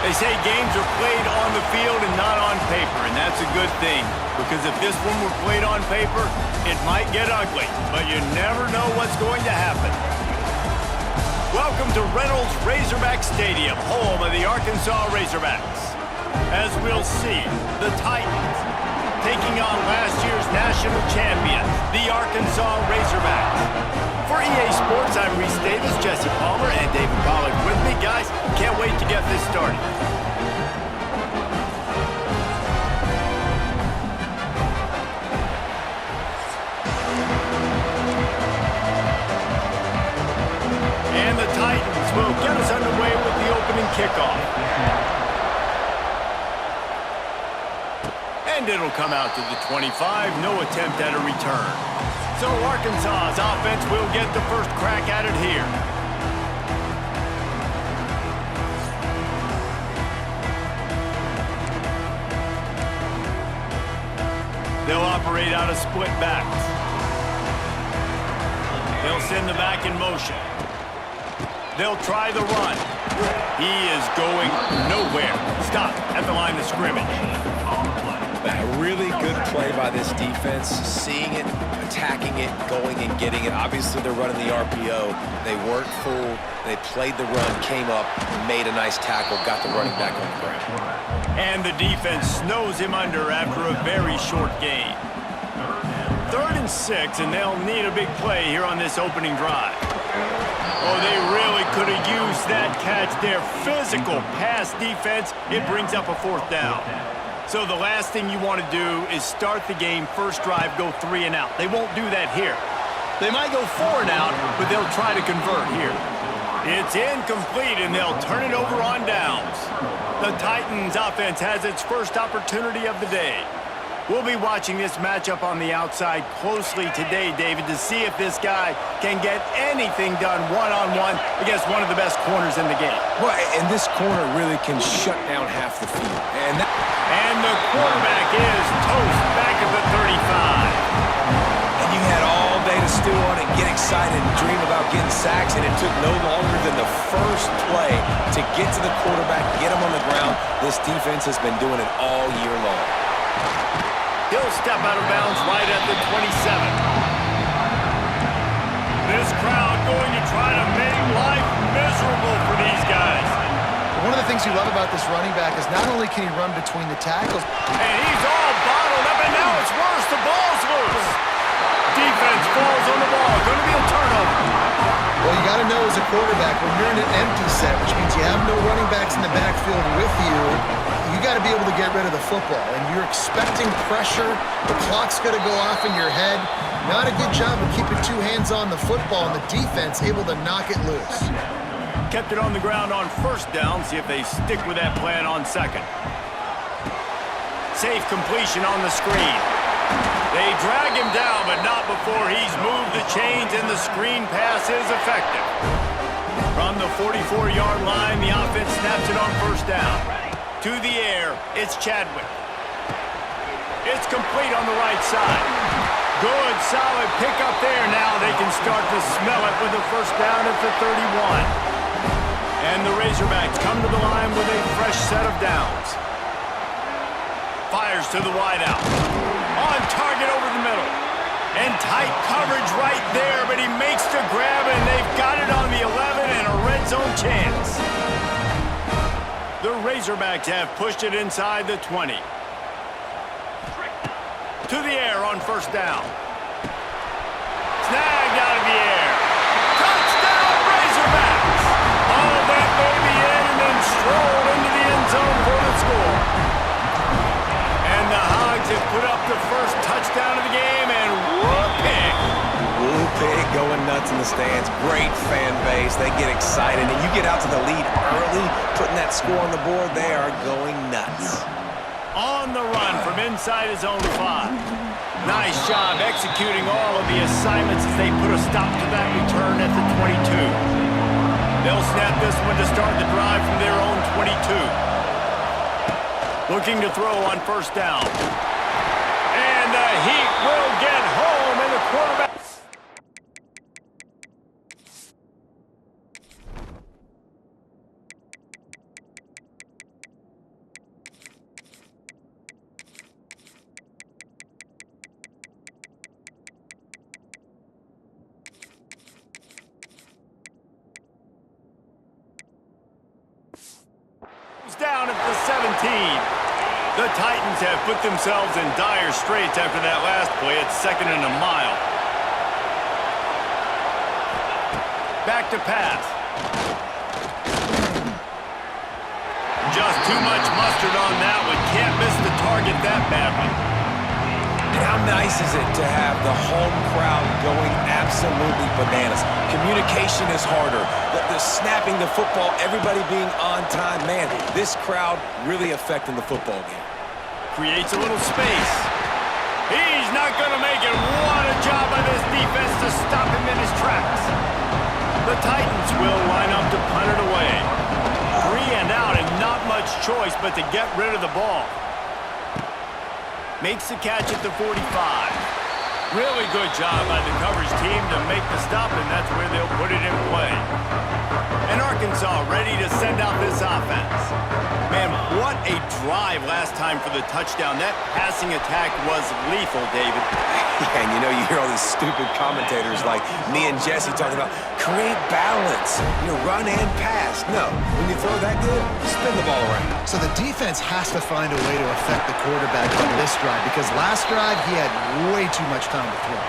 They say games are played on the field and not on paper, and that's a good thing. Because if this one were played on paper, it might get ugly, but you never know what's going to happen. Welcome to Reynolds Razorback Stadium, home of the Arkansas Razorbacks. As we'll see, the Titans taking on last year's national champions, the Arkansas Razorbacks. For EA Sports, I'm Reese Davis, Jesse Palmer, and David Pollack with me. Guys, can't wait to get this started. And the Titans will get us underway with the opening kickoff. And it'll come out to the 25, no attempt at a return. So Arkansas's offense will get the first crack at it here. They'll operate out of split backs. They'll send the back in motion. They'll try the run. He is going nowhere. Stop at the line of scrimmage. A really good play by this defense, seeing it, attacking it, going and getting it. Obviously, they're running the RPO. They weren't fooled. They played the run, came up, made a nice tackle, got the running back on the ground. And the defense snows him under after a very short gain. 3rd and 6, and they'll need a big play here on this opening drive. Oh, they really could have used that catch. Their physical pass defense, it brings up a 4th down. So the last thing you want to do is start the game, first drive, go 3 and out. They won't do that here. They might go 4 and out, but they'll try to convert here. It's incomplete, and they'll turn it over on downs. The Titans offense has its first opportunity of the day. We'll be watching this matchup on the outside closely today, David, to see if this guy can get anything done one-on-one against one of the best corners in the game. Well, and this corner really can shut down half the field. And the quarterback is toast back at the 35. And you had all day to stew on it, get excited, and dream about getting sacks, and it took no longer than the first play to get to the quarterback, get him on the ground. This defense has been doing it all year long. He'll step out of bounds right at the 27. This crowd going to try to make life miserable for these guys. One of the things you love about this running back is not only can he run between the tackles. And he's all bottled up, and now it's worse. The ball's loose. Defense falls on the ball. Going to be a turnover. Well, you got to know as a quarterback, when you're in an empty set, which means you have no running backs in the backfield with you, you got to be able to get rid of the football. And you're expecting pressure. The clock's going to go off in your head. Not a good job of keeping 2 hands on the football, and the defense able to knock it loose. Kept it on the ground on 1st down. See if they stick with that plan on 2nd. Safe completion on the screen. They drag him down, but not before he's moved the chains, and the screen pass is effective. From the 44-yard line, the offense snaps it on 1st down. To the air, it's Chadwick. It's complete on the right side. Good, solid pickup there. Now they can start to smell it with a 1st down at the 31. And the Razorbacks come to the line with a fresh set of downs. Fires to the wideout. On target over the middle. And tight coverage right there, but he makes the grab, and they've got it on the 11 and a red zone chance. The Razorbacks have pushed it inside the 20. To the air on 1st down. Snagged out of the air. Touchdown, Razorbacks! All that baby in and then strolled into the end zone for the score. And the Hogs have put up the first touchdown of the game, and whoop-pig. Whoop-pig going nuts in the stands. Great fan base. They get excited, and you get out to the lead early, putting that score on the board, they are going nuts. On the run from inside his own 5. Nice job executing all of the assignments as they put a stop to that return at the 22. They'll snap this one to start the drive from their own 22. Looking to throw on 1st down. And the Heat will get home, and the quarterback. down at the 17. The Titans have put themselves in dire straits after that last play at 2nd and a mile. Back to pass. Just too much mustard on that one. Can't miss the target that badly. And how nice is it to have the home crowd going absolutely bananas? Communication is harder. The snapping the football, everybody being on time. Man, this crowd really affecting the football game. Creates a little space. He's not going to make it. What a job by this defense to stop him in his tracks. The Titans will line up to punt it away. 3 and out and not much choice but to get rid of the ball. Makes the catch at the 45. Really good job by the coverage team to make the stop, and that's where they'll put it in play. And Arkansas ready to send out this offense. Man, what a drive last time for the touchdown. That passing attack was lethal, David. Yeah, and you know, you hear all these stupid commentators like me and Jesse talking about create balance, run and pass. No, when you throw that good, spin the ball around. So the defense has to find a way to affect the quarterback on this drive because last drive he had way too much time to throw.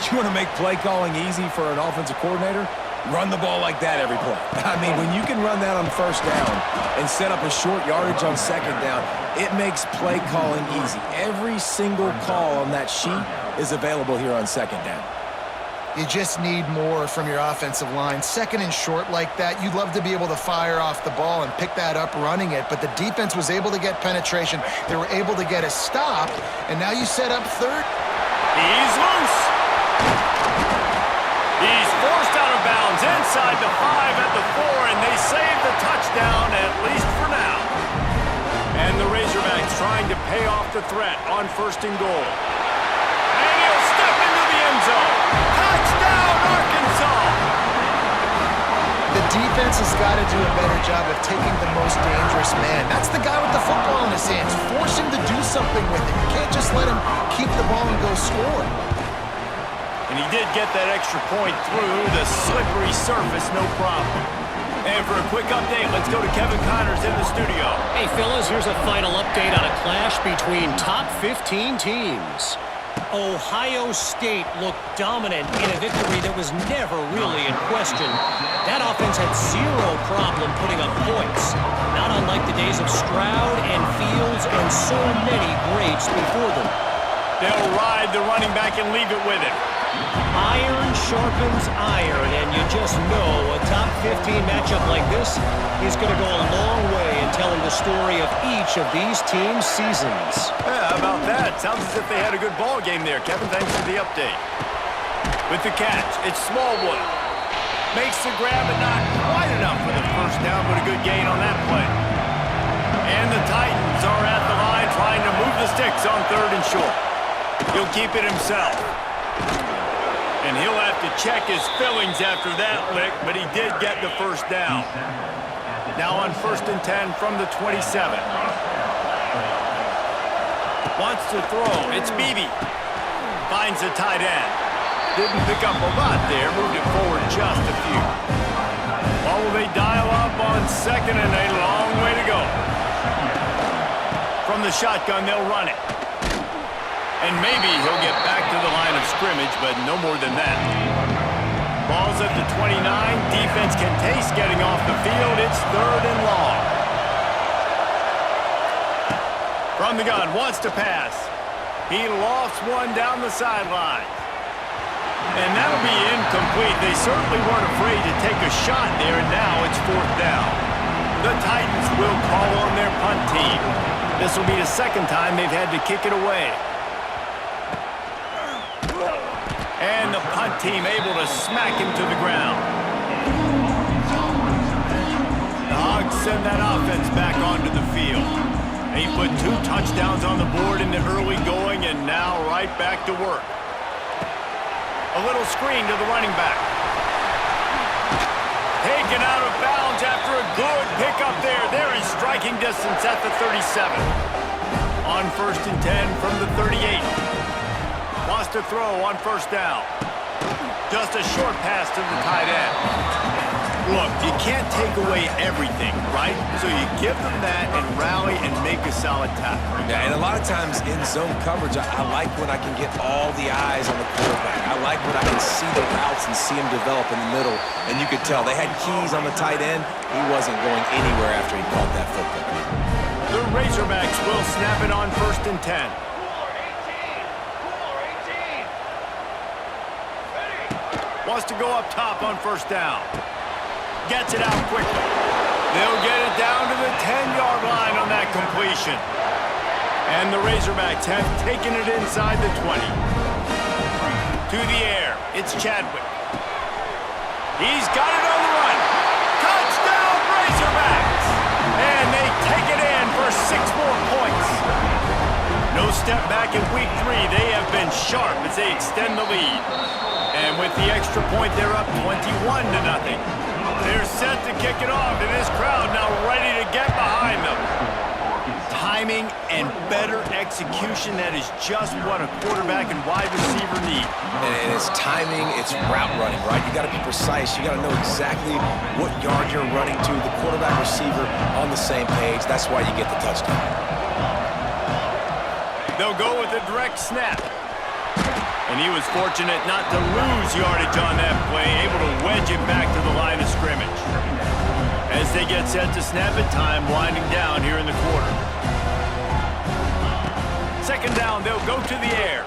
You want to make play calling easy for an offensive coordinator? Run the ball like that every play. I mean, when you can run that on 1st down and set up a short yardage on 2nd down, it makes play calling easy. Every single call on that sheet is available here on 2nd down. You just need more from your offensive line. 2nd and short like that, you'd love to be able to fire off the ball and pick that up running it, but the defense was able to get penetration. They were able to get a stop, and now you set up 3rd. He's loose. He's forced out of bounds inside the 5 at the 4, and they save the touchdown, at least for now. And the Razorbacks trying to pay off the threat on 1st and goal. And he'll step into the end zone. Touchdown, Arkansas! The defense has got to do a better job of taking the most dangerous man. That's the guy with the football in his hands. Force him to do something with it. You can't just let him keep the ball and go score. And he did get that extra point through the slippery surface, no problem. And for a quick update, let's go to Kevin Connors in the studio. Hey, fellas, here's a final update on a clash between top 15 teams. Ohio State looked dominant in a victory that was never really in question. That offense had zero problem putting up points, not unlike the days of Stroud and Fields and so many greats before them. They'll ride the running back and leave it with him. Iron sharpens iron, and you just know a top 15 matchup like this is going to go a long way in telling the story of each of these teams' seasons. Yeah, how about that? Sounds as if they had a good ball game there. Kevin, thanks for the update. With the catch, it's Smallwood. Makes the grab, but not quite enough for the 1st down, but a good gain on that play. And the Titans are at the line trying to move the sticks on 3rd and short. He'll keep it himself. And he'll have to check his fillings after that lick, but he did get the 1st down. Now on 1st and 10 from the 27. Wants to throw. It's Beebe. Finds a tight end. Didn't pick up a lot there. Moved it forward just a few. Or will they dial up on 2nd and a long way to go? From the shotgun, they'll run it. And maybe he'll get back to the line of scrimmage, but no more than that. Ball's at the 29. Defense can taste getting off the field. It's 3rd and long. From the gun, wants to pass. He lofts one down the sideline. And that'll be incomplete. They certainly weren't afraid to take a shot there, and now it's 4th down. The Titans will call on their punt team. This will be the 2nd time they've had to kick it away. And the punt team able to smack him to the ground. The Hogs send that offense back onto the field. They put 2 touchdowns on the board in the early going, and now right back to work. A little screen to the running back. Taken out of bounds after a good pickup there. They're in striking distance at the 37. On 1st and 10 from the 38. Wants to throw on 1st down. Just a short pass to the tight end. Look, you can't take away everything, right? So you give them that and rally and make a solid tackle. Yeah, and a lot of times in zone coverage, I like when I can get all the eyes on the quarterback. I like when I can see the routes and see them develop in the middle. And you could tell they had keys on the tight end. He wasn't going anywhere after he caught that football. The Razorbacks will snap it on 1st and 10. Wants to go up top on 1st down. Gets it out quickly. They'll get it down to the 10-yard line on that completion. And the Razorbacks have taken it inside the 20. To the air, it's Chadwick. He's got it on the run. Touchdown, Razorbacks! And they take it in for 6 more points. No step back in week 3. They have been sharp as they extend the lead. And with the extra point, they're up 21-0. They're set to kick it off, and this crowd now ready to get behind them. Timing and better execution, that is just what a quarterback and wide receiver need. And it's timing, it's route running, right? You got to be precise. You got to know exactly what yard you're running to. The quarterback receiver on the same page. That's why you get the touchdown. They'll go with a direct snap. And he was fortunate not to lose yardage on that play, able to wedge it back to the line of scrimmage. As they get set to snap it, time winding down here in the quarter. 2nd down, they'll go to the air.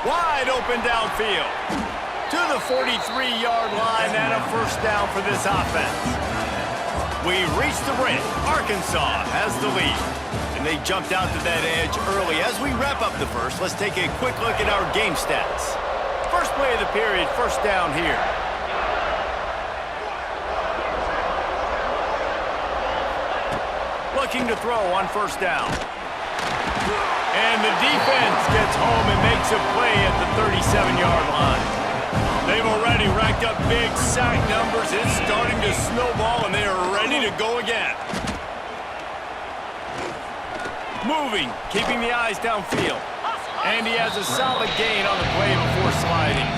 Wide open downfield. To the 43-yard line and a 1st down for this offense. We reach the break. Arkansas has the lead. They jumped out to that edge early. As we wrap up the first, let's take a quick look at our game stats. First play of the period, 1st down here. Looking to throw on 1st down. And the defense gets home and makes a play at the 37-yard line. They've already racked up big sack numbers. It's starting to snowball, and they are ready to go again. Moving, keeping the eyes downfield. And he has a solid gain on the play before sliding.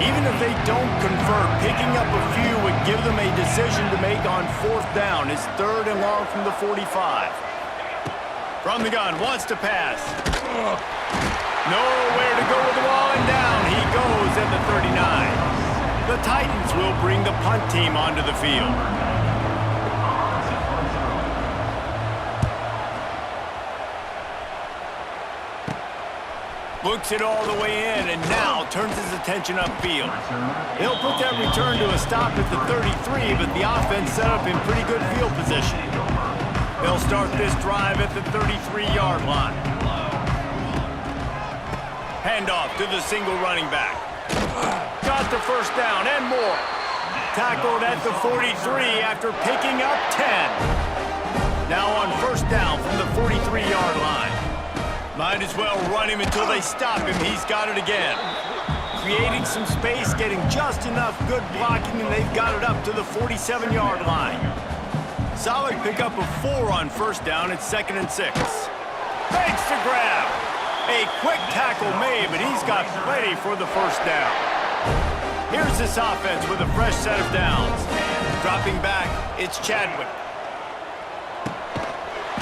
Even if they don't convert, picking up a few would give them a decision to make on 4th down. It's 3rd and long from the 45. From the gun, wants to pass. Nowhere to go with the ball, and down he goes at the 39. The Titans will bring the punt team onto the field. Looks it all the way in, and now turns his attention upfield. He'll put that return to a stop at the 33, but the offense set up in pretty good field position. They'll start this drive at the 33-yard line. Handoff to the single running back. Got the 1st down and more. Tackled at the 43 after picking up 10. Now on 1st down from the 43-yard line. Might as well run him until they stop him. He's got it again. Creating some space, getting just enough good blocking, and they've got it up to the 47-yard line. Solid pickup of 4 on 1st down. It's 2nd and 6. Fakes to grab. A quick tackle made, but he's got plenty for the 1st down. Here's this offense with a fresh set of downs. Dropping back, it's Chadwick.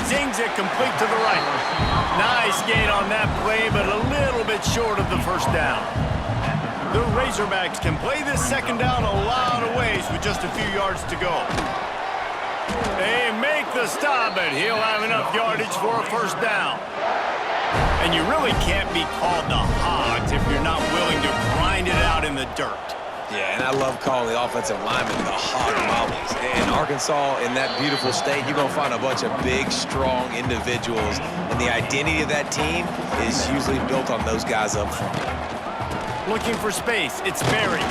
Zings it complete to the right. Nice gain on that play, but a little bit short of the 1st down. The Razorbacks can play this 2nd down a lot of ways with just a few yards to go. They make the stop, but he'll have enough yardage for a 1st down. And you really can't be called the Hogs if you're not willing to grind it out in the dirt. Yeah, and I love calling the offensive linemen the hog mollies. In Arkansas, in that beautiful state, you're going to find a bunch of big, strong individuals. And the identity of that team is usually built on those guys up front. Looking for space, it's Berry.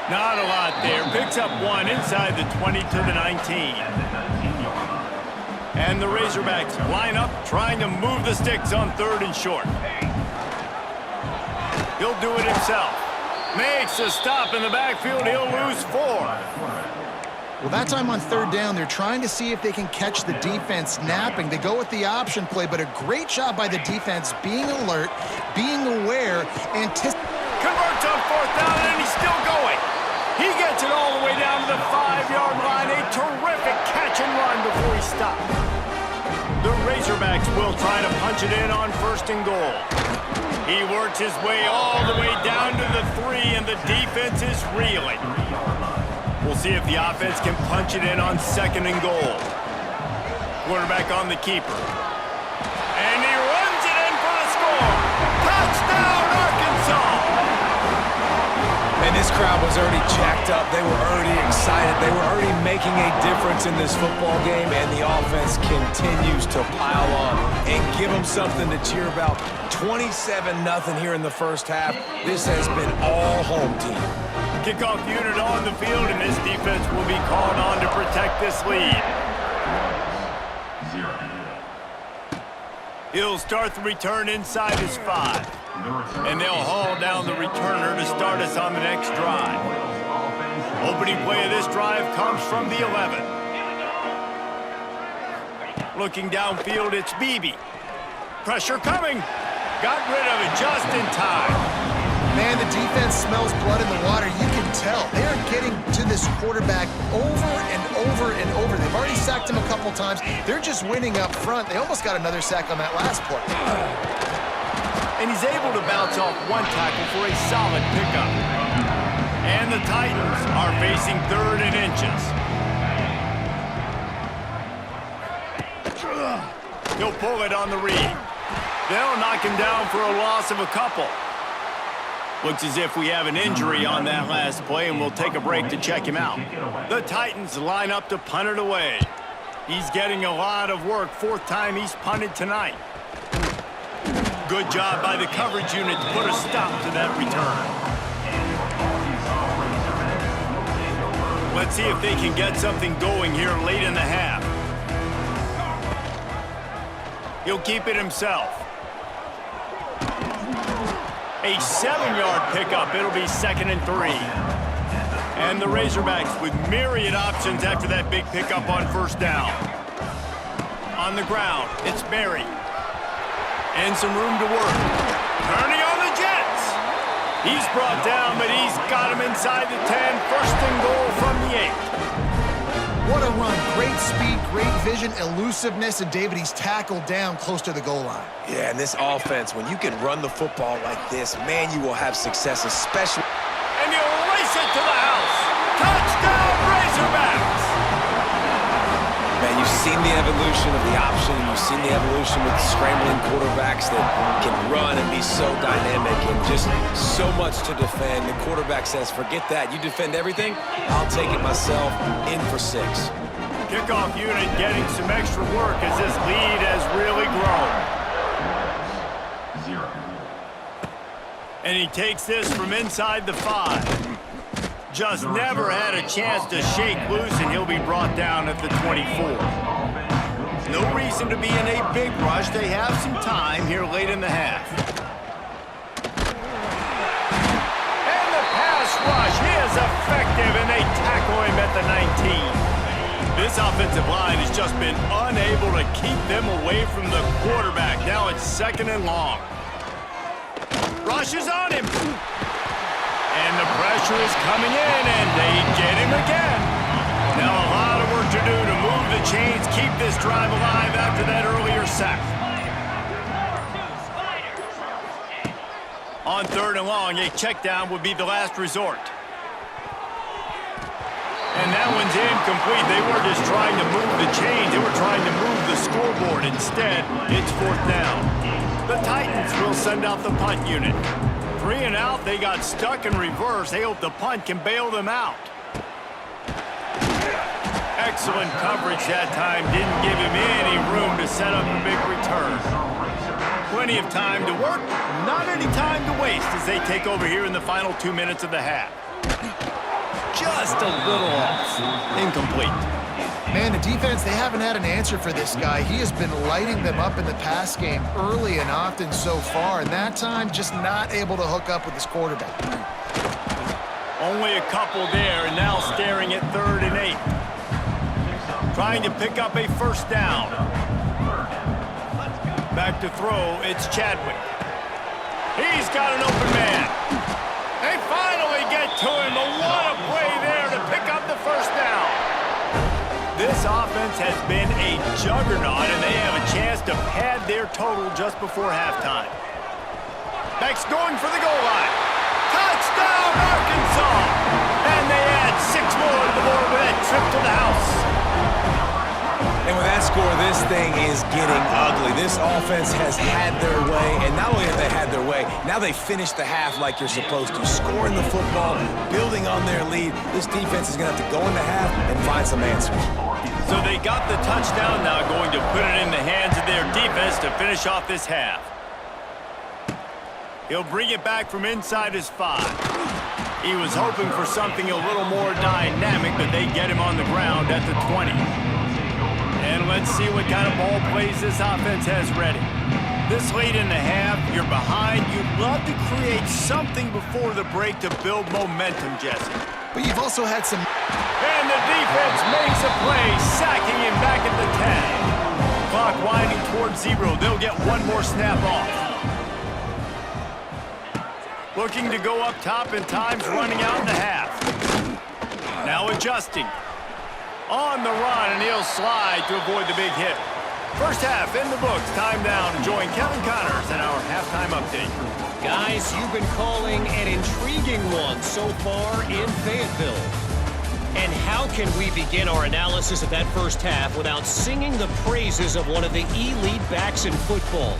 Not a lot there. Picks up 1 inside the 20 to the 19. And the Razorbacks line up, trying to move the sticks on 3rd and short. He'll do it himself. Makes a stop in the backfield. He'll lose 4. Well, that time on 3rd down, they're trying to see if they can catch the defense napping. They go with the option play, but a great job by the defense being alert, being aware, anticipating. Converts on 4th down, and he's still going. He gets it all the way down to the 5-yard line. A terrific catch and run before he stopped. The Razorbacks will try to punch it in on 1st and goal. He works his way all the way down to the 3, and the defense is reeling. We'll see if the offense can punch it in on 2nd and goal. Quarterback on the keeper. And he runs it in for the score. Touchdown, Arkansas! And this crowd was already jacked up. They were already excited. They were already making a difference in this football game, and the offense continues to pile on and give them something to cheer about. 27-0 here in the first half. This has been all home team. Kickoff unit on the field, and this defense will be called on to protect this lead. He'll start the return inside his 5. And they'll haul down the returner to start us on the next drive. Opening play of this drive comes from the 11. Looking downfield, it's Beebe. Pressure coming. Got rid of it just in time. Man, the defense smells blood in the water. You can tell. They are getting to this quarterback over and over and over. They've already sacked him a couple times. They're just winning up front. They almost got another sack on that last play. And he's able to bounce off 1 tackle for a solid pickup. And the Titans are facing 3rd and inches. He'll pull it on the read. They'll knock him down for a loss of a couple. Looks as if we have an injury on that last play, and we'll take a break to check him out. The Titans line up to punt it away. He's getting a lot of work. 4th time he's punted tonight. Good job by the coverage unit to put a stop to that return. Let's see if they can get something going here late in the half. He'll keep it himself. A 7-yard pickup. It'll be 2nd and 3. And the Razorbacks with myriad options after that big pickup on 1st down. On the ground, it's Berry. And some room to work. Turning on the Jets. He's brought down, but he's got him inside the 10. 1st and goal from the 8. What a run. Great speed, great vision, elusiveness, and David, he's tackled down close to the goal line. Yeah, and this offense, when you can run the football like this, man, you will have success, especially. And he'll race it to the house. Touchdown, Razorbacks! Man, you've seen the evolution of the option. You've seen the evolution with scrambling quarterbacks that can run and be so dynamic and just so much to defend. The quarterback says, forget that. You defend everything, I'll take it myself. In for 6. Kickoff unit getting some extra work as this lead has really grown. And he takes this from inside the 5. Just never had a chance to shake loose, and he'll be brought down at the 24. No reason to be in a big rush. They have some time here late in the half. And the pass rush is effective, and they tackle him at the 19. This offensive line has just been unable to keep them away from the quarterback. Now it's 2nd and long. Rush is on him. And the pressure is coming in, and they get him again. Now a lot of work to do to move the chains, keep this drive alive after that earlier sack. On 3rd and long, a check down would be the last resort. And that one's incomplete. They were just trying to move the chains. They were trying to move the scoreboard. Instead, it's 4th down. The Titans will send out the punt unit. 3 and out, they got stuck in reverse. They hope the punt can bail them out. Excellent coverage that time. Didn't give him any room to set up a big return. Plenty of time to work, not any time to waste as they take over here in the final 2 minutes of the half. Just a little off. Incomplete. Man, the defense, they haven't had an answer for this guy. He has been lighting them up in the pass game early and often so far, and that time just not able to hook up with his quarterback. Only a couple there, and now staring at 3rd and 8. Trying to pick up a 1st down. Back to throw, it's Chadwick. He's got an open man. They finally get to him, but what a play This offense has been a juggernaut, and they have a chance to pad their total just before halftime. Beck's going for the goal line. Touchdown, Arkansas! And they add 6 more to the board with that trip to the house. And with that score, this thing is getting ugly. This offense has had their way, and not only have they had their way, now they finish the half like you're supposed to, scoring the football, building on their lead. This defense is going to have to go into half and find some answers. So they got the touchdown, now going to put it in the hands of their defense to finish off this half. He'll bring it back from inside his 5. He was hoping for something a little more dynamic, but they get him on the ground at the 20. And let's see what kind of ball plays this offense has ready. This late in the half, you're behind. You'd love to create something before the break to build momentum, Jesse. But you've also had some... And the defense makes a play, sacking him back at the 10. Clock winding towards 0. They'll get one more snap off. Looking to go up top, and time's running out in the half. Now adjusting. On the run, and he'll slide to avoid the big hit. First half in the books. Time down. Join Kevin Connors in our halftime update. Guys, you've been calling an intriguing one so far in Fayetteville. And how can we begin our analysis of that first half without singing the praises of one of the elite backs in football?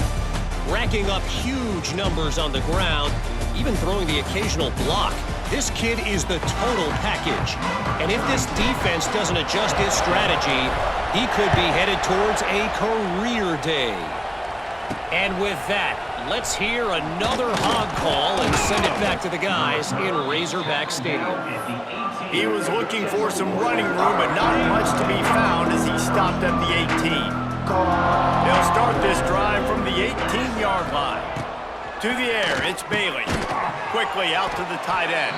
Racking up huge numbers on the ground, even throwing the occasional block. This kid is the total package. And if this defense doesn't adjust its strategy, he could be headed towards a career day. And with that, let's hear another Hog call and send it back to the guys in Razorback Stadium. He was looking for some running room, but not much to be found as he stopped at the 18. They'll start this drive from the 18-yard line. To the air, it's Bailey. Quickly out to the tight end.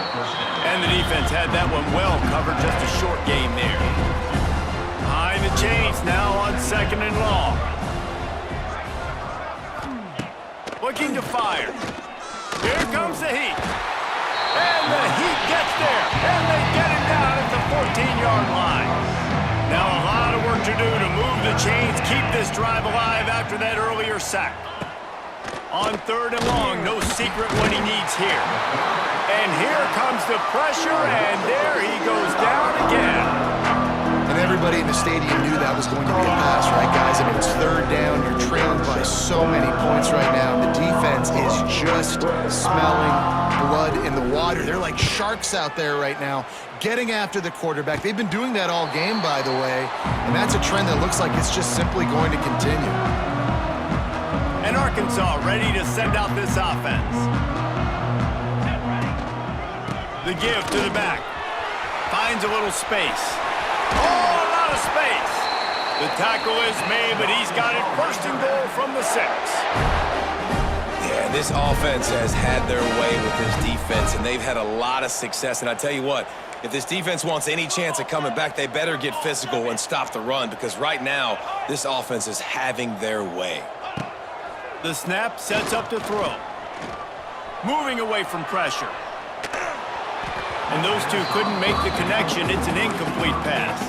And the defense had that one well covered, just a short game there. Behind the chains now on 2nd and long. Looking to fire. Here comes the heat. And the heat gets there. And they get him down at the 14-yard line. Now a lot of work to do to move the chains, keep this drive alive after that earlier sack. On 3rd and long, no secret what he needs here. And here comes the pressure, and there he goes down again. And everybody in the stadium knew that was going to be a pass, right, guys? I mean, it's 3rd down. You're trailing by so many points right now. The defense is just smelling blood in the water. They're like sharks out there right now, getting after the quarterback. They've been doing that all game, by the way, and that's a trend that looks like it's just simply going to continue. And Arkansas ready to send out this offense. The give to the back. Finds a little space. Oh, a lot of space. The tackle is made, but he's got it 1st and goal from the 6. Yeah, this offense has had their way with this defense, and they've had a lot of success. And I tell you what, if this defense wants any chance of coming back, they better get physical and stop the run, because right now, this offense is having their way. The snap sets up to throw. Moving away from pressure. And those two couldn't make the connection. It's an incomplete pass.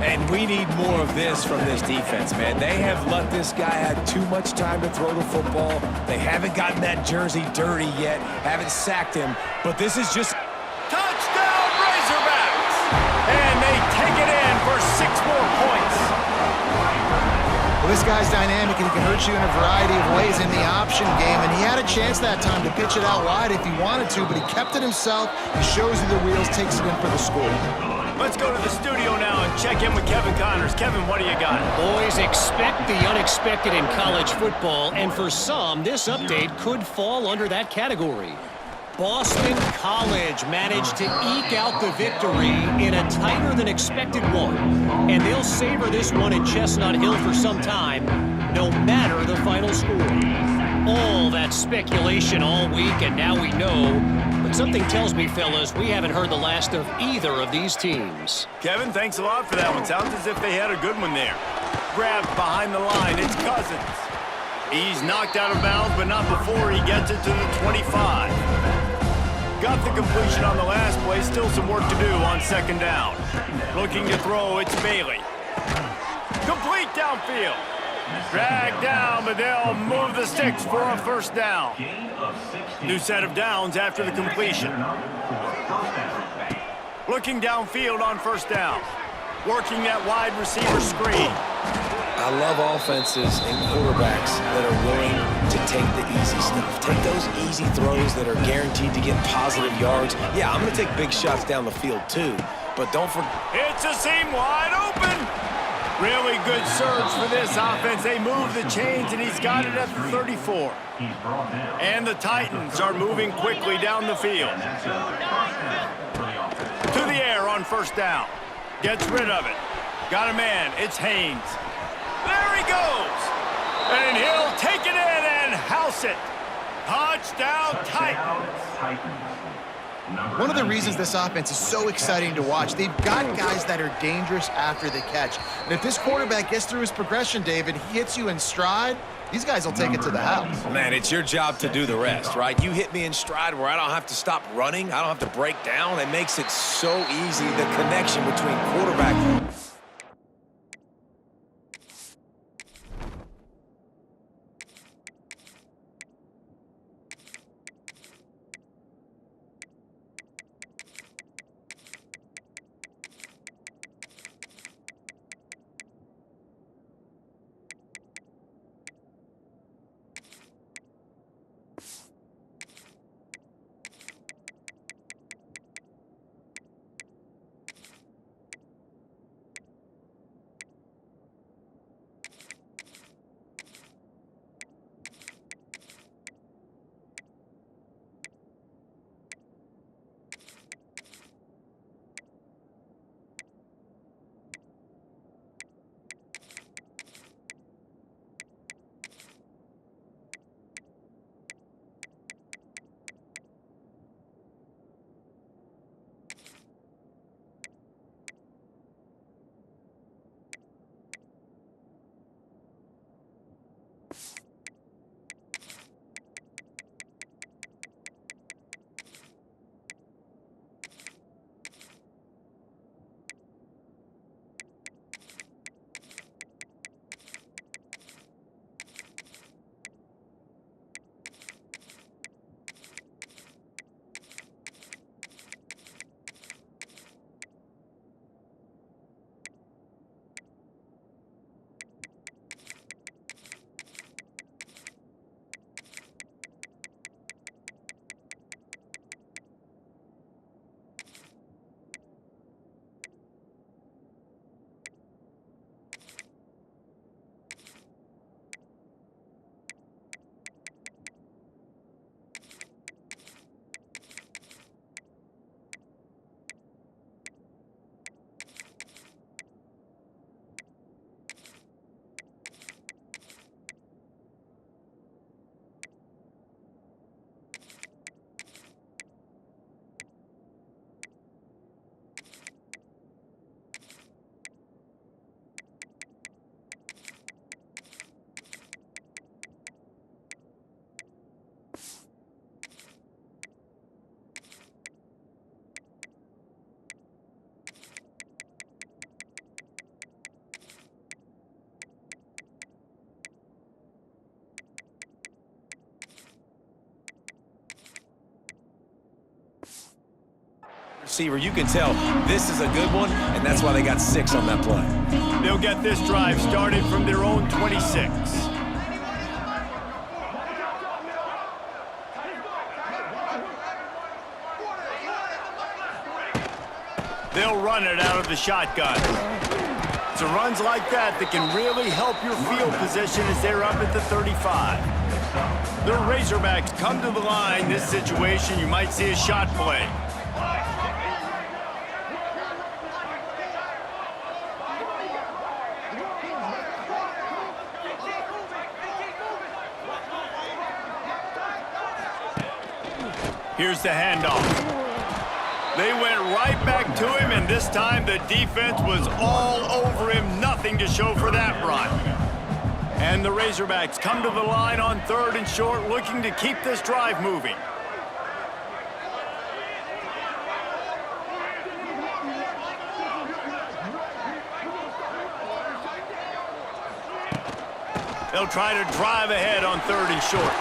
And we need more of this from this defense, man. They have let this guy have too much time to throw the football. They haven't gotten that jersey dirty yet, haven't sacked him. But this is just... Touchdown, Razorbacks! And they take it in for 6 more points. Well, this guy's dynamic, and he can hurt you in a variety of ways in the option game, and he had a chance that time to pitch it out wide if he wanted to, but he kept it himself. He shows you the wheels, takes it in for the score. Let's go to the studio now and check in with Kevin Connors. Kevin, what do you got? Boys, expect the unexpected in college football, and for some, this update could fall under that category. Boston College managed to eke out the victory in a tighter-than-expected one, and they'll savor this one in Chestnut Hill for some time, no matter the final score. All that speculation all week, and now we know, but something tells me, fellas, we haven't heard the last of either of these teams. Kevin, thanks a lot for that one. Sounds as if they had a good one there. Grabbed behind the line, it's Cousins. He's knocked out of bounds, but not before he gets it to the 25. Got the completion on the last play. Still some work to do on 2nd down. Looking to throw, it's Bailey. Right downfield. Dragged down, but they'll move the sticks for a first down. New set of downs after the completion. Looking downfield on first down. Working that wide receiver screen. I love offenses and quarterbacks that are willing to take the easy stuff. Take those easy throws that are guaranteed to get positive yards. Yeah, I'm going to take big shots down the field too, but don't forget. It's a seam wide open. Really good surge for this offense. They move the chains, and he's got it at the 34. And the Titans are moving quickly down the field. To the air on first down. Gets rid of it. Got a man. It's Haynes. There he goes. And he'll take it in and house it. Touchdown, Titans. One of the reasons this offense is so exciting to watch, they've got guys that are dangerous after the catch. And if this quarterback gets through his progression, David, he hits you in stride, these guys will take it to the house. Man, it's your job to do the rest, right? You hit me in stride where I don't have to stop running. I don't have to break down. It makes it so easy, the connection between quarterback. Receiver, you can tell this is a good one, and that's why they got 6 on that play. They'll get this drive started from their own 26. They'll run it out of the shotgun. It's runs like that that can really help your field position as they're up at the 35. The Razorbacks come to the line. This situation, you might see a shot play. Here's the handoff. They went right back to him, and this time the defense was all over him. Nothing to show for that run. And the Razorbacks come to the line on 3rd and short, looking to keep this drive moving. They'll try to drive ahead on 3rd and short.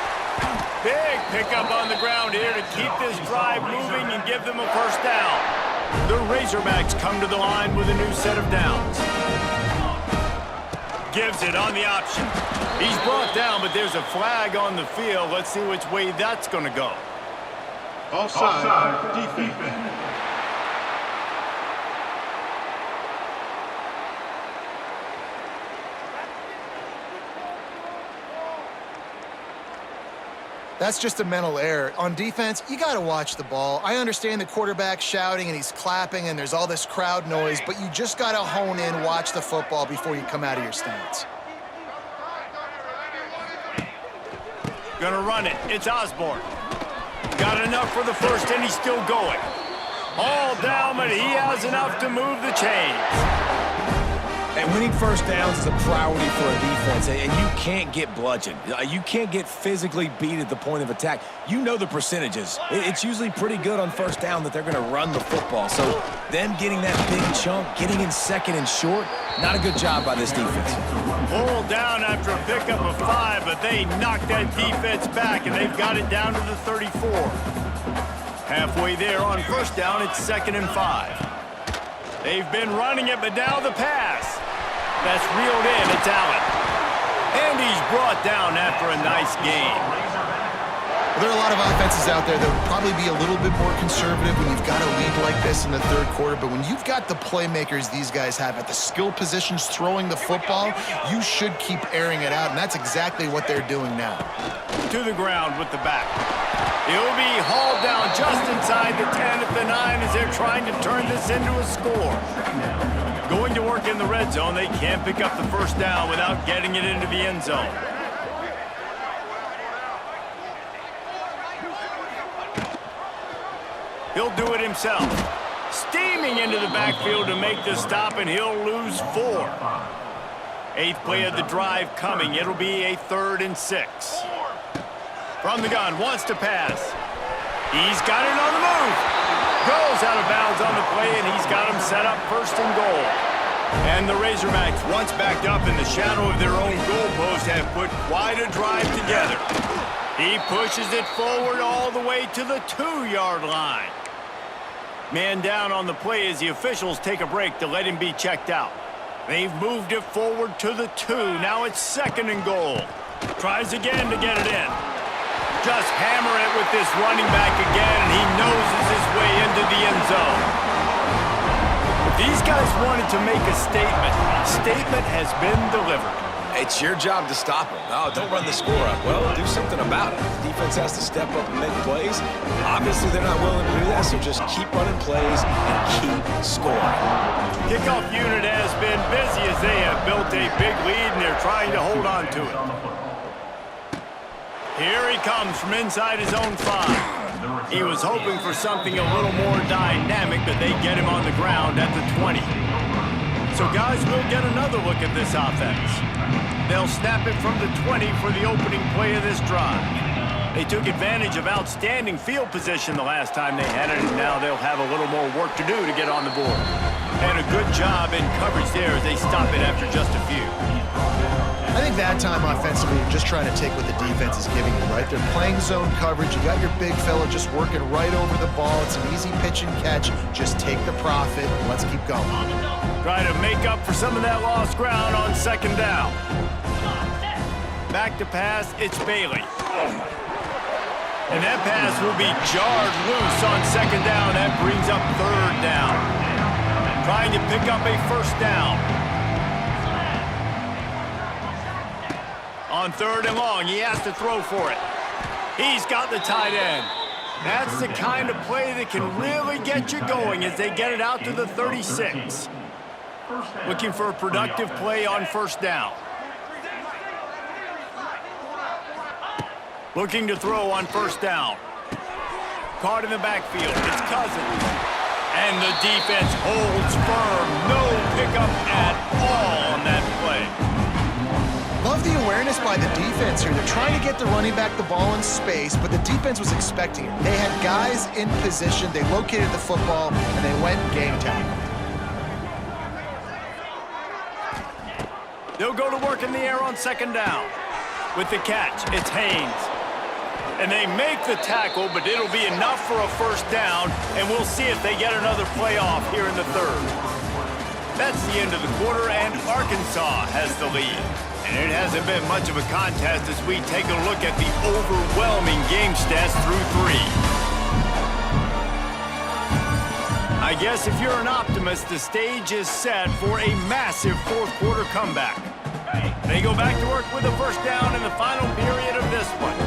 Big pickup on the ground here to keep this drive moving and give them a first down. The Razorbacks come to the line with a new set of downs. Gives it on the option. He's brought down, but there's a flag on the field. Let's see which way that's going to go. Offside, defense. That's just a mental error. On defense, you got to watch the ball. I understand the quarterback shouting and he's clapping and there's all this crowd noise, but you just got to hone in, watch the football before you come out of your stance. Gonna run it. It's Osborne. Got enough for the first, and he's still going. All down, but he has enough to move the chains. And winning first downs is a priority for a defense, and you can't get bludgeoned. You can't get physically beat at the point of attack. You know the percentages. It's usually pretty good on first down that they're going to run the football. So them getting that big chunk, getting in 2nd and short, not a good job by this defense. Pulled down after a pickup of 5, but they knocked that defense back, and they've got it down to the 34. Halfway there on first down, it's 2nd and 5. They've been running it, but now the pass. That's reeled in. It's Allen. And he's brought down after a nice game. There are a lot of offenses out there that would probably be a little bit more conservative when you've got a lead like this in the 3rd quarter, but when you've got the playmakers these guys have at the skill positions throwing the football, you should keep airing it out, and that's exactly what they're doing now. To the ground with the back. He'll be hauled down just inside the 10 at the 9 as they're trying to turn this into a score. Going to work in the red zone, they can't pick up the first down without getting it into the end zone. He'll do it himself. Steaming into the backfield to make the stop, and he'll lose 4. 8th play of the drive coming. It'll be a 3rd and 6. From the gun, wants to pass. He's got it on the move. Goes out of bounds on the play, and he's got him set up 1st and goal. And the Razorbacks, once backed up in the shadow of their own goalpost, have put quite a drive together. He pushes it forward all the way to the 2-yard line. Man down on the play as the officials take a break to let him be checked out. They've moved it forward to the 2. Now it's 2nd and goal. Tries again to get it in. Just hammer it with this running back again, and he noses his way into the end zone. If these guys wanted to make a statement has been delivered. It's your job to stop them. Oh, don't run the score up. Well, do something about it. The defense has to step up and make plays. Obviously, they're not willing to do that, so just keep running plays and keep scoring. Kickoff unit has been busy as they have built a big lead, and they're trying to hold on to it. Here he comes from inside his own 5. He was hoping for something a little more dynamic, but they get him on the ground at the 20. So guys, we'll get another look at this offense. They'll snap it from the 20 for the opening play of this drive. They took advantage of outstanding field position the last time they had it, and now they'll have a little more work to do to get on the board. And a good job in coverage there as they stop it after just a few. I think that time offensively, you're just trying to take what the defense is giving you, right? They're playing zone coverage. You got your big fella just working right over the ball. It's an easy pitch and catch. Just take the profit and let's keep going. Try to make up for some of that lost ground on 2nd down. Back to pass, it's Bailey. And that pass will be jarred loose on 2nd down. That brings up 3rd down. Trying to pick up a first down. On 3rd and long, he has to throw for it. He's got the tight end. That's the kind of play that can really get you going as they get it out to the 36. Looking for a productive play on 1st down. Looking to throw on 1st down. Caught in the backfield. It's Cousins. And the defense holds firm. No pickup at all on that play. Love the awareness by the defense here. They're trying to get the running back the ball in space, but the defense was expecting it. They had guys in position. They located the football, and they went game tackle. They'll go to work in the air on second down. With the catch, it's Haynes. And they make the tackle, but it'll be enough for a first down, and we'll see if they get another play off here in the third. That's the end of the quarter, and Arkansas has the lead. And it hasn't been much of a contest as we take a look at the overwhelming game stats through 3. I guess if you're an optimist, the stage is set for a massive fourth quarter comeback. They go back to work with a first down in the final period of this one.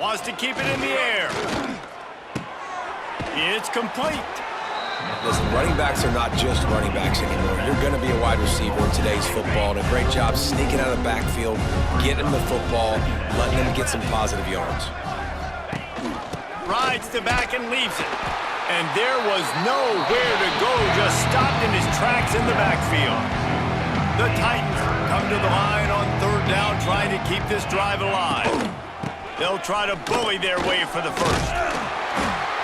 Wants to keep it in the air. It's complete. Listen, running backs are not just running backs anymore. You're going to be a wide receiver in today's football, and a great job sneaking out of the backfield, getting them the football, letting them get some positive yards. Rides to back and leaves it. And there was nowhere to go, just stopped in his tracks in the backfield. The Titans come to the line on third down, trying to keep this drive alive. They'll try to bully their way for the first.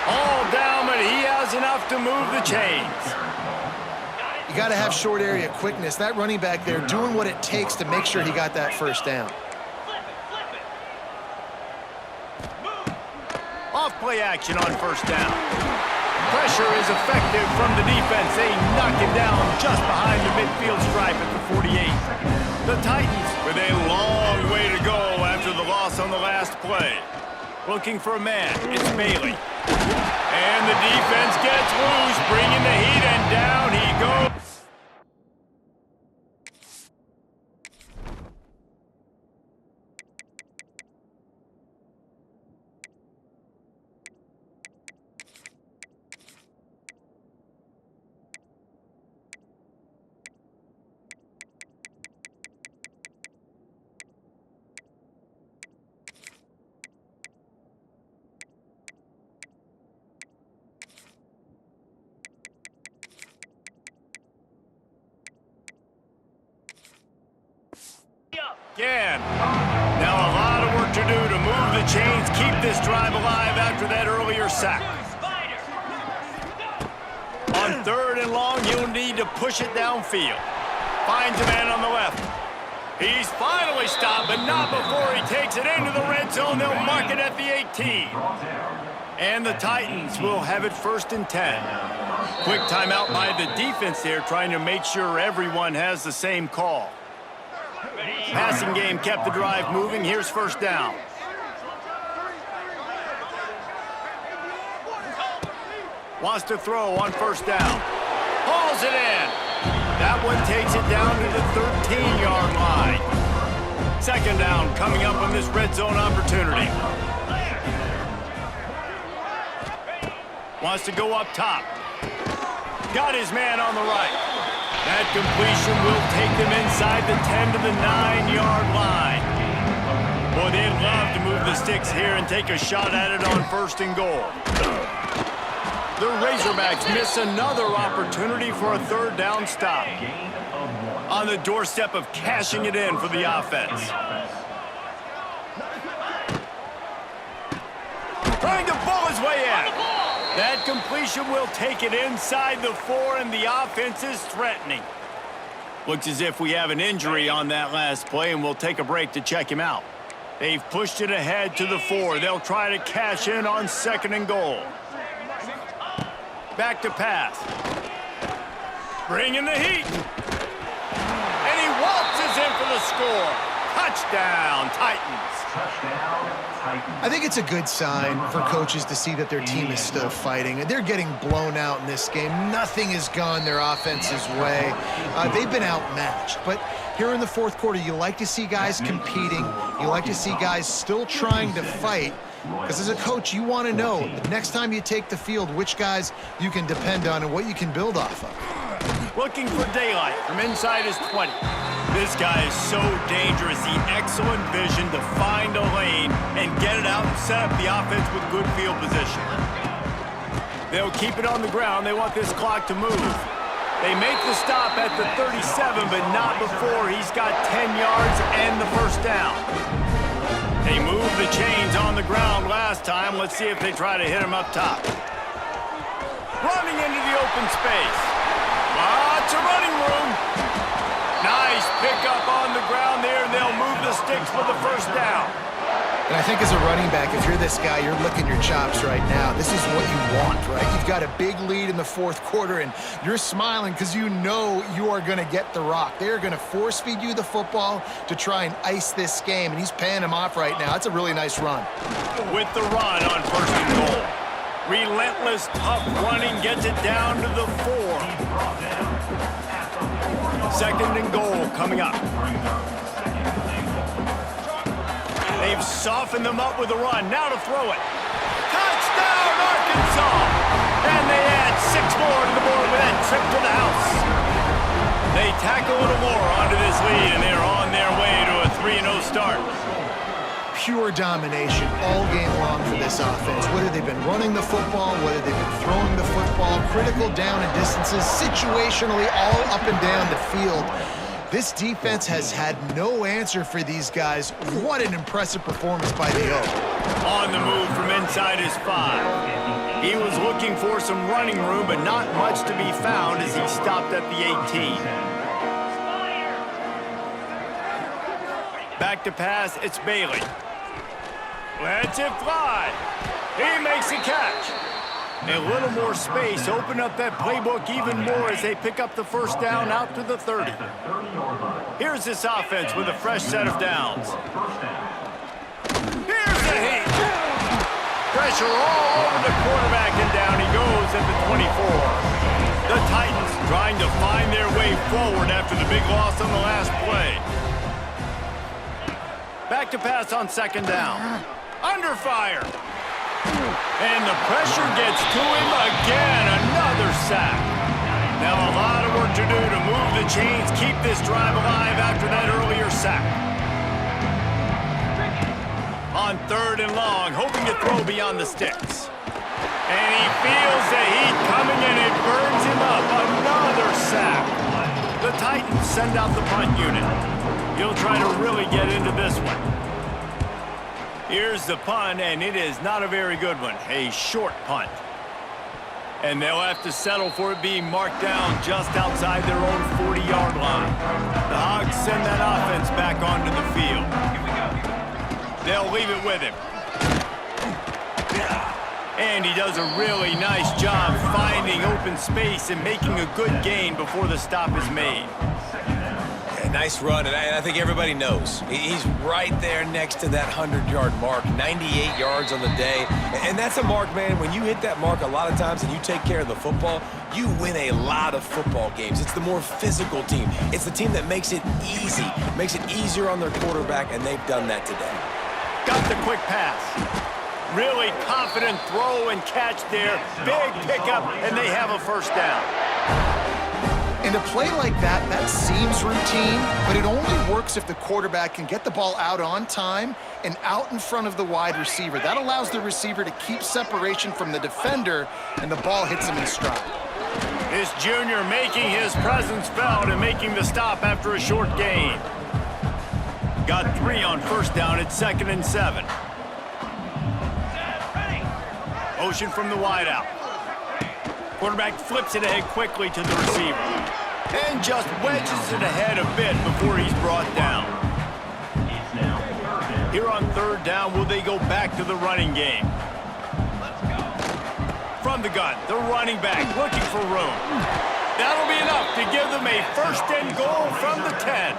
All down, but he has enough to move the chains. You got to have short area quickness. That running back there doing what it takes to make sure he got that first down. Off play action on first down. Pressure is effective from the defense. They knock it down just behind the midfield stripe at the 48. The Titans with a long way to go after the loss on the last play. Looking for a man. It's Bailey. And the defense gets loose, bringing the heat, and down he goes. Again. Now a lot of work to do to move the chains, keep this drive alive after that earlier sack. On third and long, you'll need to push it downfield. Finds a man on the left. He's finally stopped, but not before he takes it into the red zone. They'll mark it at the 18. And the Titans will have it first and 10. Quick timeout by the defense there, trying to make sure everyone has the same call. Passing game kept the drive moving. Here's first down. Wants to throw on first down. Hauls it in. That one takes it down to the 13-yard line. Second down coming up on this red zone opportunity. Wants to go up top. Got his man on the right. That completion will take them inside the 10 to the 9-yard line. Boy, they'd love to move the sticks here and take a shot at it on first and goal. The Razorbacks miss another opportunity for a third down stop. On the doorstep of cashing it in for the offense. Trying to pull his way in. That completion will take it inside the 4, and the offense is threatening. Looks as if we have an injury on that last play, and we'll take a break to check him out. They've pushed it ahead to the 4. They'll try to cash in on second and goal. Back to pass. Bringing the heat. And he waltzes in for the score. Touchdown, Titans. I think it's a good sign for coaches to see that their team is still fighting. They're getting blown out in this game. Nothing has gone their offense's way. They've been outmatched. But here in the fourth quarter, you like to see guys competing. You like to see guys still trying to fight. Because as a coach, you want to know the next time you take the field which guys you can depend on and what you can build off of. Looking for daylight from inside his 20. This guy is so dangerous. The excellent vision to find a lane and get it out and set up the offense with good field position. They'll keep it on the ground. They want this clock to move. They make the stop at the 37, but not before he's got 10 yards and the first down. They moved the chains on the ground last time. Let's see if they try to hit him up top. Running into the open space. Lots lots of running room. Nice pickup on the ground there, and they'll move the sticks for the first down. And I think as a running back, if you're this guy, you're licking your chops right now. This is what you want, right? You've got a big lead in the fourth quarter, and you're smiling because you know you are going to get the rock. They're going to force feed you the football to try and ice this game, and he's paying him off right now. That's a really nice run. With the run on first and goal. Relentless, tough running gets it down to the 4. Second and goal coming up. They've softened them up with a run. Now to throw it. Touchdown, Arkansas! And they add 6 more to the board with that trip to the house. They tack a little more onto this lead, and they're on their way to a 3-0 start. Pure domination all game long for this offense. Whether they've been running the football, whether they've been throwing the football, critical down and distances, situationally all up and down the field. This defense has had no answer for these guys. What an impressive performance by the O. On the move from inside his 5. He was looking for some running room, but not much to be found as he stopped at the 18. Back to pass, it's Bailey. Lets it fly. He makes a catch. A little more space, open up that playbook even more as they pick up the first down out to the 30. Here's this offense with a fresh set of downs. Here's the heat. Pressure all over the quarterback, and down he goes at the 24. The Titans trying to find their way forward after the big loss on the last play. Back to pass on second down. Under fire. And the pressure gets to him again. Another sack. Now a lot of work to do to move the chains, keep this drive alive after that earlier sack. On third and long, hoping to throw beyond the sticks. And he feels the heat coming and it burns him up. Another sack. The Titans send out the punt unit. He'll try to really get into this one. Here's the punt, and it is not a very good one. A short punt. And they'll have to settle for it being marked down just outside their own 40-yard line. The Hogs send that offense back onto the field. They'll leave it with him. And he does a really nice job finding open space and making a good gain before the stop is made. Nice run, and I think everybody knows. He's right there next to that 100-yard mark, 98 yards on the day. And that's a mark, man. When you hit that mark a lot of times and you take care of the football, you win a lot of football games. It's the more physical team. It's the team that makes it easy, makes it easier on their quarterback, and they've done that today. Got the quick pass. Really confident throw and catch there. Big pickup, and they have a first down. And a play like that, that seems routine, but it only works if the quarterback can get the ball out on time and out in front of the wide receiver. That allows the receiver to keep separation from the defender, and the ball hits him in stride. This junior making his presence felt and making the stop after a short gain. Got 3 on first down at 2nd and 7. Motion from the wideout. Quarterback flips it ahead quickly to the receiver. And just wedges it ahead a bit before he's brought down. Here on third down, will they go back to the running game? From the gun, the running back looking for room. That'll be enough to give them a first and goal from the 10.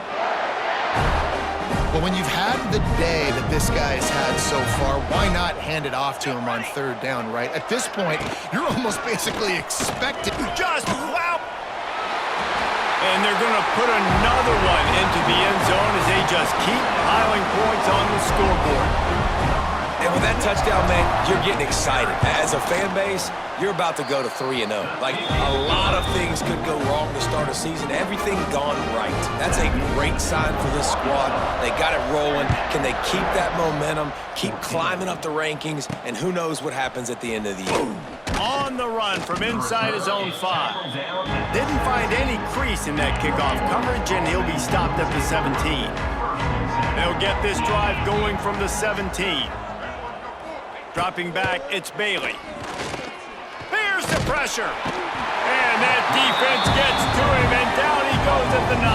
Well, when you've had the day that this guy has had so far, why not hand it off to him on third down, right? At this point, you're almost basically expected. Just wow! And they're going to put another one into the end zone as they just keep piling points on the scoreboard. And with that touchdown, man, you're getting excited. As a fan base, you're about to go to 3-0. Like, a lot of things could go wrong to start a season. Everything gone right. That's a great sign for this squad. They got it rolling. Can they keep that momentum, keep climbing up the rankings, and who knows what happens at the end of the year. On the run from inside his own 5. Didn't find any crease in that kickoff coverage, and he'll be stopped at the 17. They'll get this drive going from the 17. Dropping back, it's Bailey. Here's the pressure. And and that defense gets to him, and down he goes at the 9.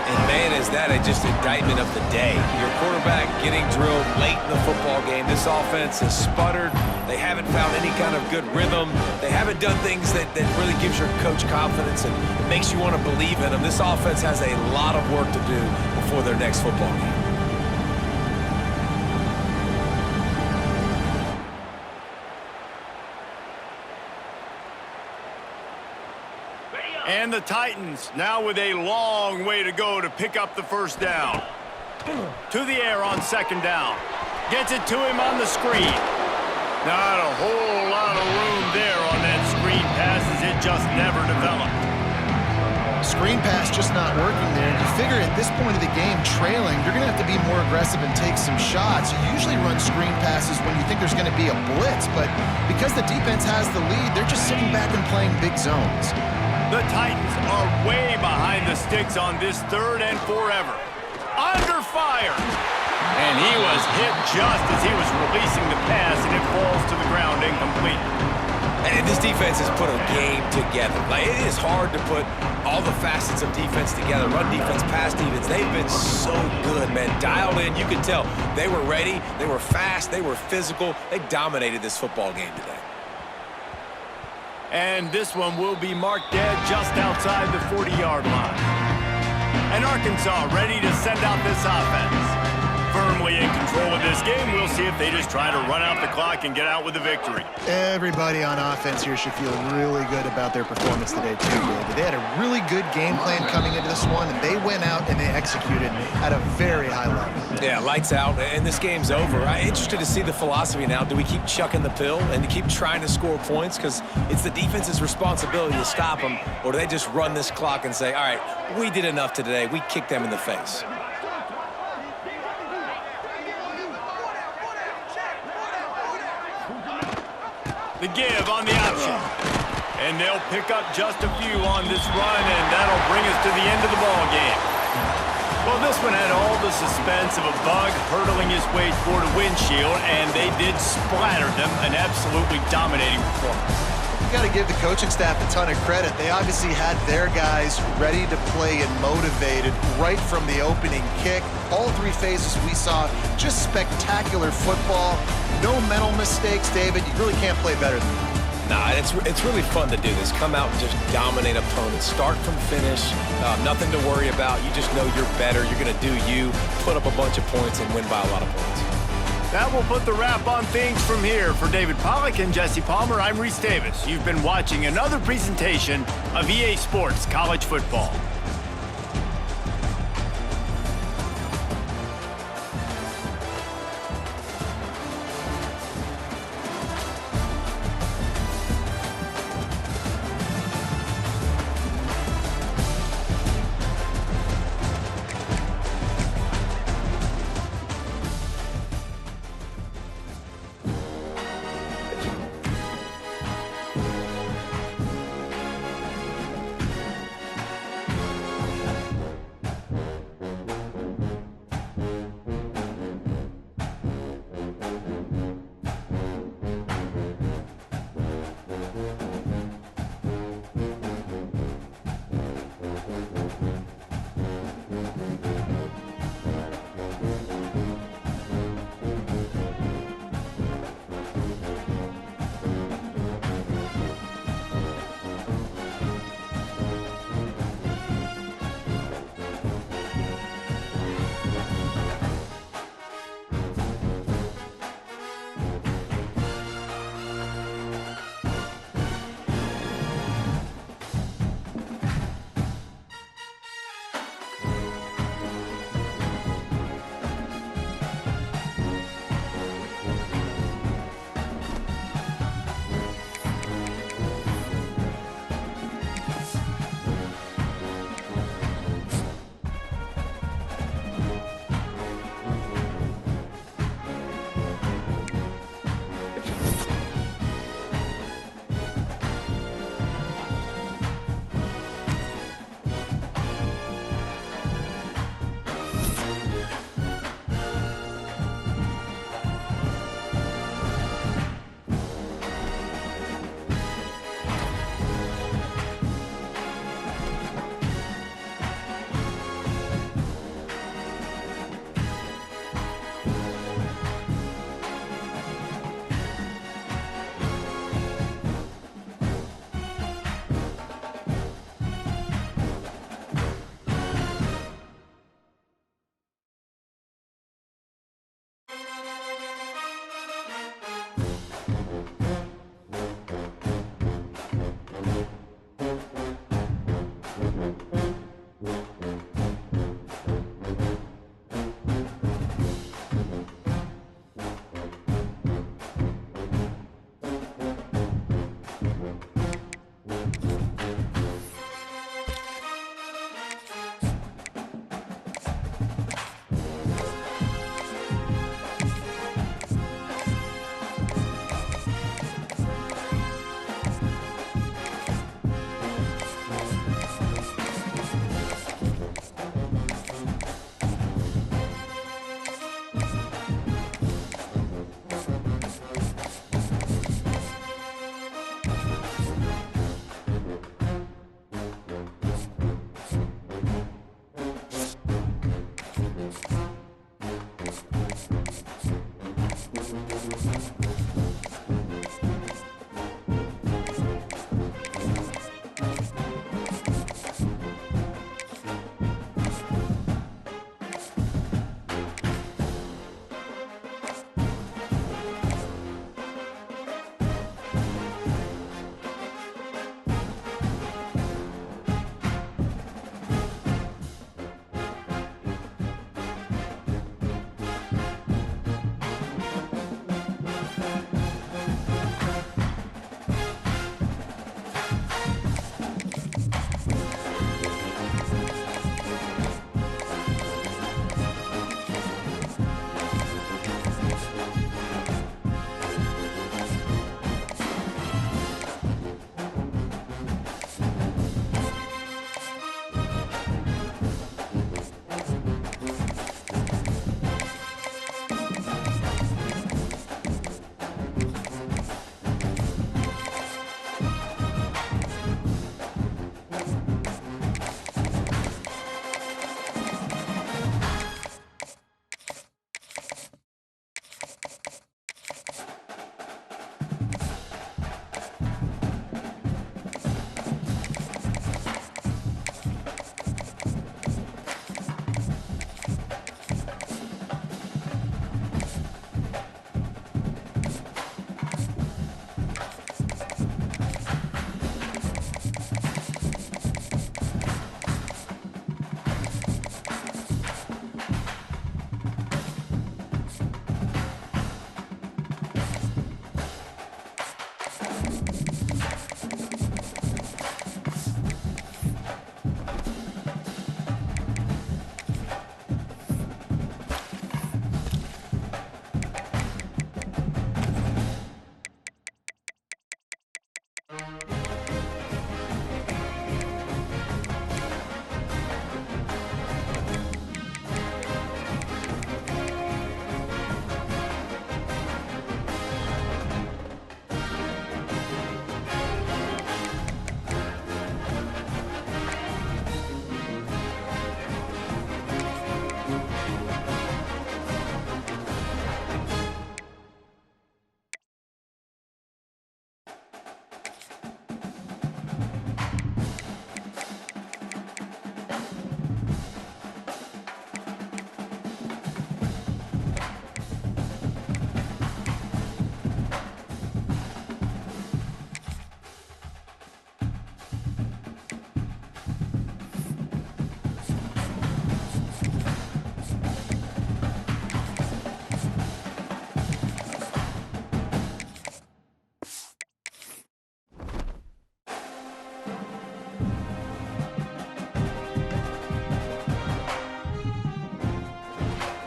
And man, is that just indictment of the day. Your quarterback getting drilled late in the football game. This offense has sputtered. They haven't found any kind of good rhythm. They haven't done things that really gives your coach confidence and it makes you want to believe in them. This offense has a lot of work to do before their next football game. And the Titans now with a long way to go to pick up the first down. To the air on second down. Gets it to him on the screen. Not a whole lot of room there on that screen pass as it just never developed. Screen pass just not working there. You figure at this point of the game, trailing, you're going to have to be more aggressive and take some shots. You usually run screen passes when you think there's going to be a blitz, but because the defense has the lead, they're just sitting back and playing big zones. The Titans are way behind the sticks on this 3rd and forever. Under fire. And he was hit just as he was releasing the pass, and it falls to the ground incomplete. And this defense has put a game together. Like, it is hard to put all the facets of defense together. Run defense, pass defense. They've been so good, man. Dialed in. You could tell they were ready. They were fast. They were physical. They dominated this football game today. And this one will be marked dead just outside the 40-yard line. And Arkansas ready to send out this offense. Firmly in control of this game. We'll see if they just try to run out the clock and get out with the victory. Everybody on offense here should feel really good about their performance today, too, David. They had a really good game plan coming into this one, and they went out and they executed at a very high level. Yeah, lights out, and this game's over. I'm interested to see the philosophy now. Do we keep chucking the pill and keep trying to score points because it's the defense's responsibility to stop them, or do they just run this clock and say, all right, we did enough today. We kicked them in the face. The give on the option. And they'll pick up just a few on this run, and that'll bring us to the end of the ball game. Well, this one had all the suspense of a bug hurtling his way toward a windshield, and they did splatter them. An absolutely dominating performance. You got to give the coaching staff a ton of credit. They obviously had their guys ready to play and motivated right from the opening kick. All 3 phases we saw, just spectacular football. No mental mistakes, David. You really can't play better than that. Nah, it's really fun to do this. Come out and just dominate opponents. Start from finish. Nothing to worry about. You just know you're better. You're going to do you, put up a bunch of points, and win by a lot of points. That will put the wrap on things from here. For David Pollack and Jesse Palmer, I'm Reese Davis. You've been watching another presentation of EA Sports College Football.